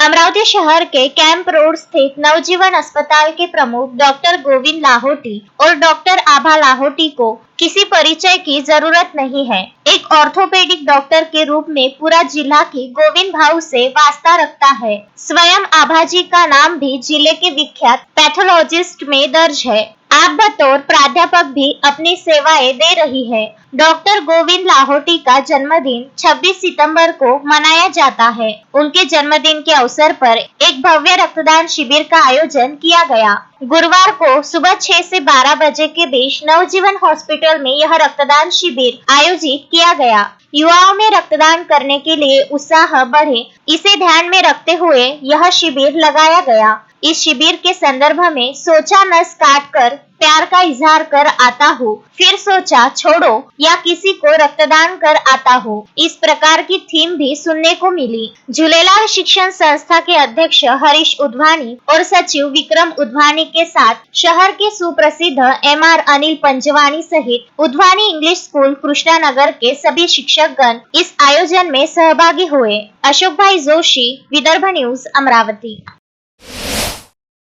अमरावती शहर के camp road स्थित नवजीवन अस्पताल के प्रमुख डॉक्टर गोविंद लाहोटी और डॉक्टर आभा लाहोटी को किसी परिचय की जरूरत नहीं है। एक ऑर्थोपेडिक डॉक्टर के रूप में पूरा जिला की गोविंद भाव से वास्ता रखता है। स्वयं आभाजी का नाम भी जिले के विख्यात पैथोलॉजिस्ट में दर्ज है। आप बतौर प्राध्यापक भी अपनी सेवाएं दे रही है। डॉक्टर गोविंद लाहोटी का जन्मदिन 26 सितंबर को मनाया जाता है। उनके जन्मदिन के अवसर पर एक भव्य रक्तदान शिविर का आयोजन किया गया। गुरुवार को सुबह 6 से 12 बजे के बीच नवजीवन हॉस्पिटल में यह रक्तदान शिविर आयोजित किया गया। युवाओं में रक्तदान करने के लिए उत्साह बढ़े, इसे ध्यान में रखते हुए यह शिविर लगाया गया। इस शिविर के संदर्भ में सोचा नस काट कर प्यार का इजहार कर आता हूँ, फिर सोचा छोड़ो या किसी को रक्तदान कर आता हूँ, इस प्रकार की थीम भी सुनने को मिली। झूलेलाल शिक्षण संस्था के अध्यक्ष हरीश उद्वानी और सचिव विक्रम उद्वानी के साथ शहर के सुप्रसिद्ध MR अनिल पंजवानी सहित उद्वानी इंग्लिश स्कूल कृष्णानगर के सभी शिक्षकगण इस आयोजन में सहभागी हुए। अशोक भाई जोशी, विदर्भ न्यूज, अमरावती।